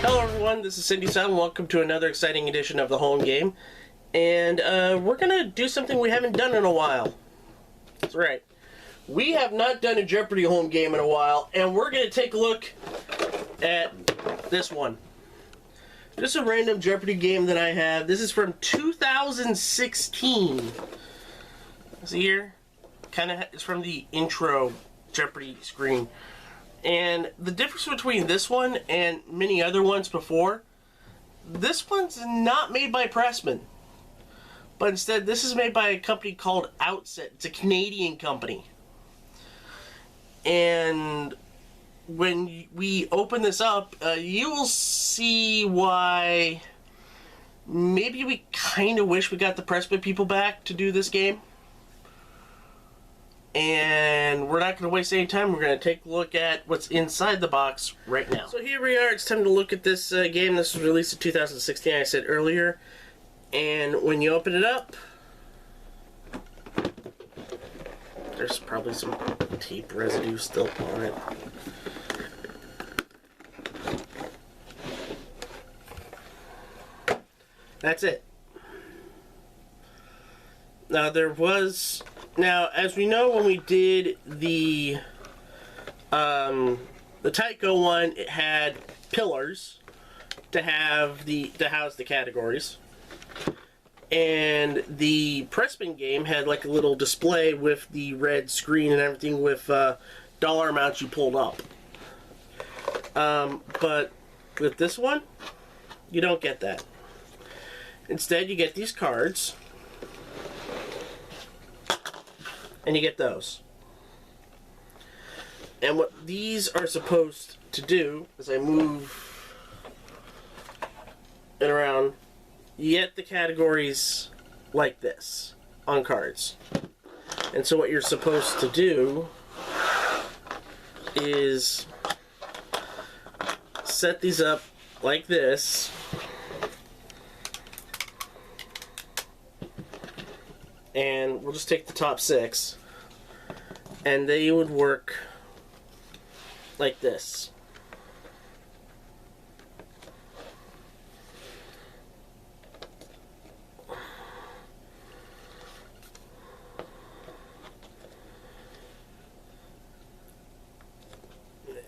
Hello everyone, this is Cindy Sun. Welcome to another exciting edition of the Home Game. And we're going to do something we haven't done in a while. That's right. We have not done a Jeopardy home game in a while, and we're going to take a look at this one. This is a random Jeopardy game that I have. This is from 2016. See here? It's from the intro Jeopardy screen. And the difference between this one and many other ones before, this one's not made by Pressman. But instead, this is made by a company called Outset. It's a Canadian company. And when we open this up, you will see why maybe we kind of wish we got the Pressman people back to do this game. And we're not going to waste any time. We're going to take a look at what's inside the box right now. So here we are. It's time to look at this game. This was released in 2016, I said earlier. And when you open it up, there's probably some tape residue still on it. That's it. Now, as we know, when we did the Tyco one, it had pillars to house the categories. And the Pressman game had like a little display with the red screen and everything with dollar amounts you pulled up. But with this one, you don't get that. Instead, you get these cards. And you get those. And what these are supposed to do, as I move it around, you get the categories like this on cards. And so what you're supposed to do is set these up like this. And we'll just take the top 6, and they would work like this.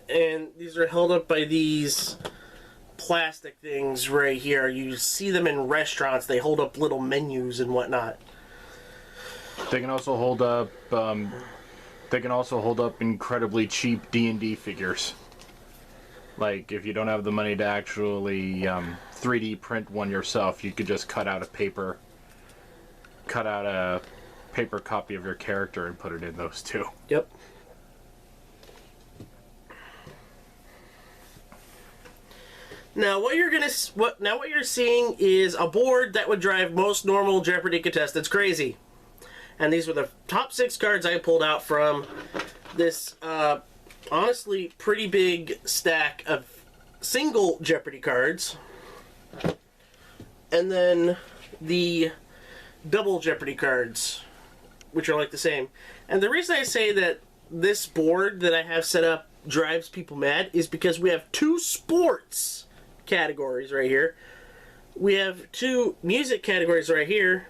And these are held up by these plastic things right here. You see them in restaurants. They hold up little menus and whatnot. They can also hold up. Incredibly cheap D&D figures. Like if you don't have the money to actually 3D print one yourself, you could just cut out a paper copy of your character and put it in those too. Yep. Now what you're seeing is a board that would drive most normal Jeopardy contestants crazy. And these were the top 6 cards I pulled out from this, honestly, pretty big stack of single Jeopardy cards. And then the double Jeopardy cards, which are like the same. And the reason I say that this board that I have set up drives people mad is because we have 2 sports categories right here. We have 2 music categories right here.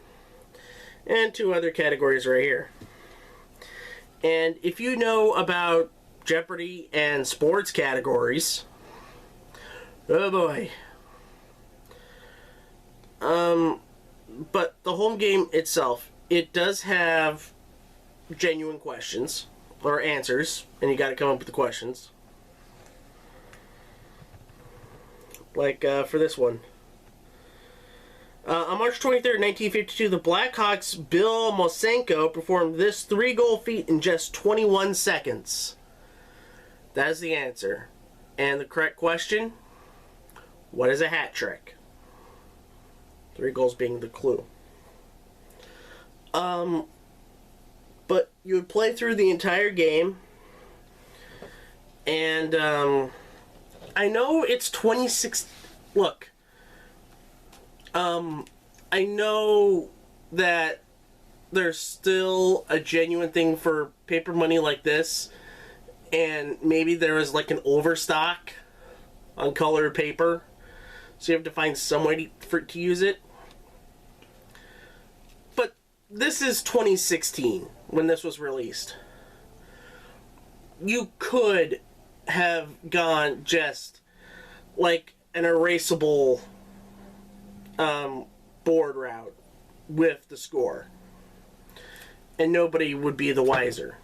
And 2 other categories right here. And if you know about Jeopardy and sports categories, oh boy. But the home game itself, it does have genuine questions or answers, and you got to come up with the questions. Like for this one. On March 23rd, 1952, the Blackhawks' Bill Mosenko performed this 3-goal feat in just 21 seconds. That is the answer. And the correct question, what is a hat trick? 3 goals being the clue. But you would play through the entire game. And I know it's 26... Look. I know that there's still a genuine thing for paper money like this, and maybe there was like an overstock on colored paper, so you have to find some way to use it. But this is 2016 when this was released. You could have gone just like an erasable board route with the score, and nobody would be the wiser.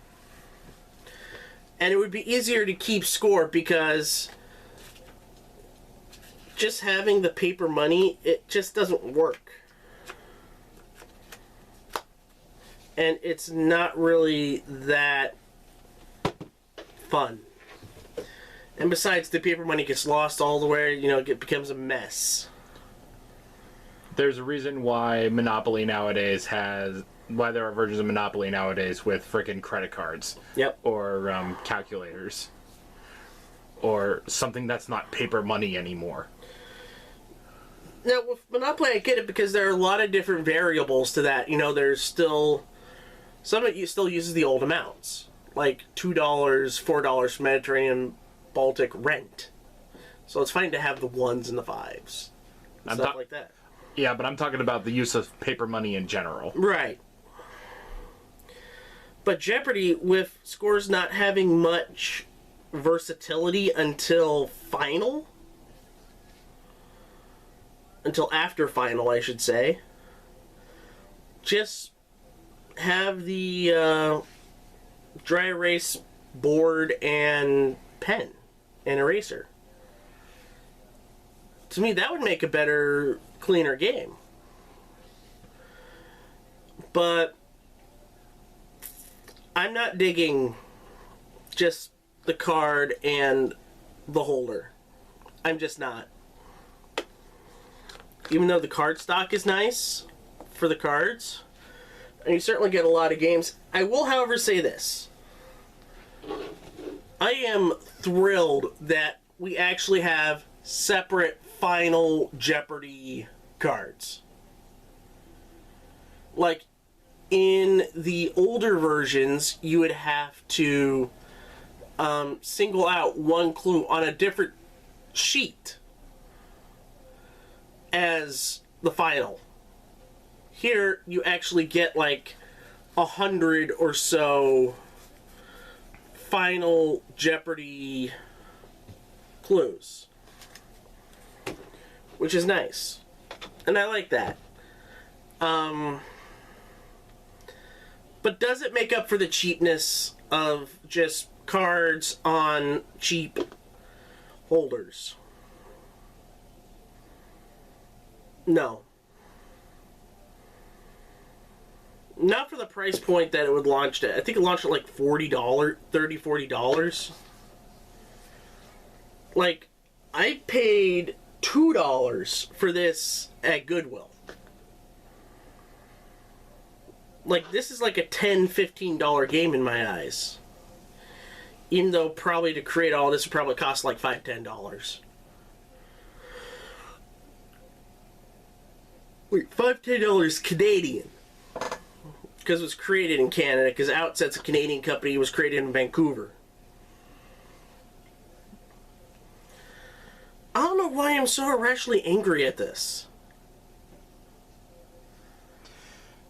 And it would be easier to keep score because just having the paper money, it just doesn't work. And it's not really that fun. And besides, the paper money gets lost all the way, it becomes a mess. There's a reason why Monopoly nowadays why there are versions of Monopoly nowadays with frickin' credit cards. Yep. Or calculators. Or something that's not paper money anymore. Now, with Monopoly, I get it because there are a lot of different variables to that. There's still... Some of it still uses the old amounts. Like $2, $4 for Mediterranean Baltic rent. So it's fine to have the 1s and the 5s. And stuff like that. Yeah, but I'm talking about the use of paper money in general. Right. But Jeopardy, with scores not having much versatility until after final, I should say, just have the dry erase board and pen and eraser. To me, that would make a better, cleaner game. But I'm not digging just the card and the holder. I'm just not. Even though the card stock is nice for the cards, and you certainly get a lot of games, I will, however, say this. I am thrilled that we actually have separate final Jeopardy cards. Like, in the older versions, you would have to single out one clue on a different sheet as the final. Here, you actually get like 100 or so final Jeopardy clues, which is nice, and I like that. But does it make up for the cheapness of just cards on cheap holders? No. Not for the price point that it would launch at. I think it launched at like $40, $40. Like, I paid $2 for this at Goodwill. Like, this is like a $10, $15 game in my eyes. Even though probably to create all this would probably cost like $5, $10. Wait, $5, $10 Canadian. Because it was created in Canada, because Outset's a Canadian company, it was created in Vancouver. I don't know why I'm so irrationally angry at this.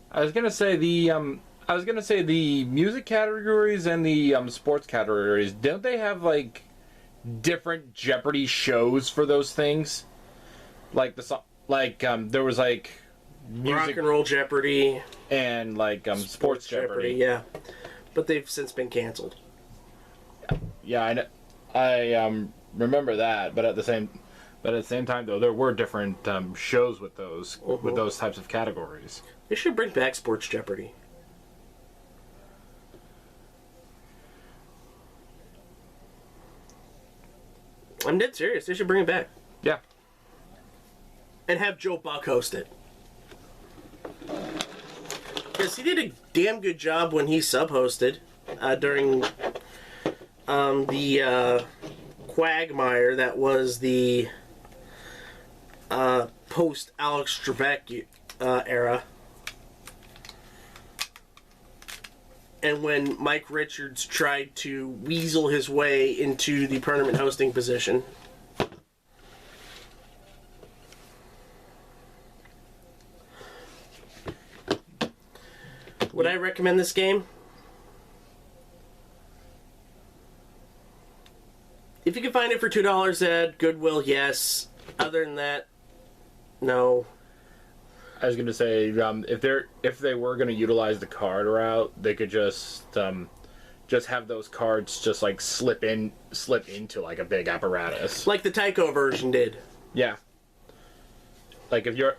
I was gonna say the music categories and the sports categories. Don't they have like different Jeopardy shows for those things? Like there was like music, Rock and Roll Jeopardy, and like sports Jeopardy. Yeah, but they've since been canceled. Yeah, I remember that, but at the same time though, there were different shows with those types of categories. They should bring back Sports Jeopardy. I'm dead serious. They should bring it back. Yeah. And have Joe Buck host it. Because he did a damn good job when he sub-hosted during the quagmire that was the post-Alex Trebek era. And when Mike Richards tried to weasel his way into the permanent hosting position. Would I recommend this game? If you can find it for $2 at Goodwill, yes. Other than that, no. I was going to say, if they were going to utilize the card route, they could just have those cards just like slip into like a big apparatus, like the Tyco version did. Yeah. Like if you're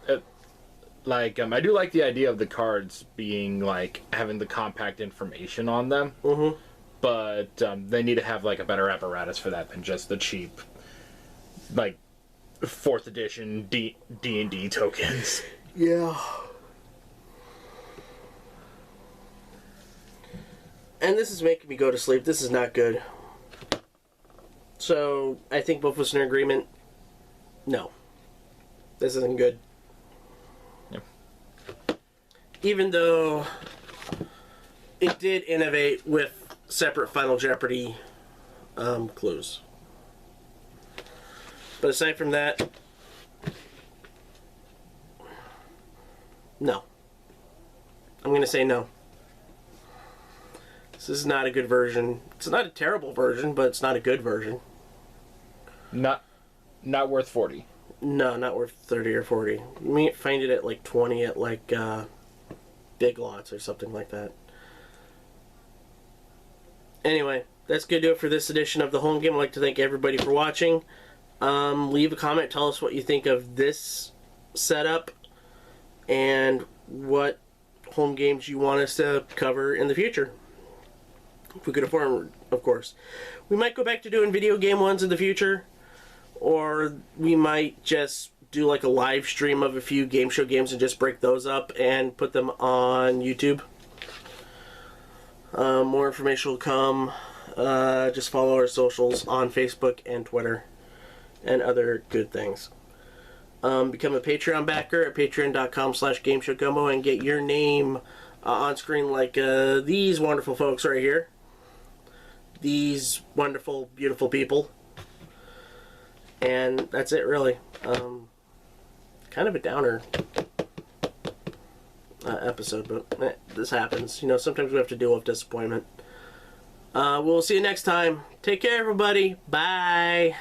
I do like the idea of the cards being like having the compact information on them. Mm-hmm. But they need to have like a better apparatus for that than just the cheap, like 4th edition D&D tokens. Yeah. And this is making me go to sleep. This is not good. So, I think both of us are in agreement. No. This isn't good. Yep. Even though it did innovate with separate Final Jeopardy clues. But aside from that, no. I'm going to say no. This is not a good version. It's not a terrible version, but it's not a good version. Not worth 40. No, not worth 30 or 40. You may find it at like 20 at like Big Lots or something like that. Anyway, that's going to do it for this edition of the home game. I'd like to thank everybody for watching. Leave a comment. Tell us what you think of this setup and what home games you want us to cover in the future. If we could afford, of course. We might go back to doing video game ones in the future, or we might just do like a live stream of a few game show games and just break those up and put them on YouTube. More information will come. Just follow our socials on Facebook and Twitter and other good things. Become a Patreon backer at patreon.com/GameShowGumbo and get your name on screen like these wonderful folks right here. These wonderful, beautiful people. And that's it, really. Kind of a downer episode, but this happens. You know, sometimes we have to deal with disappointment. We'll see you next time. Take care, everybody. Bye.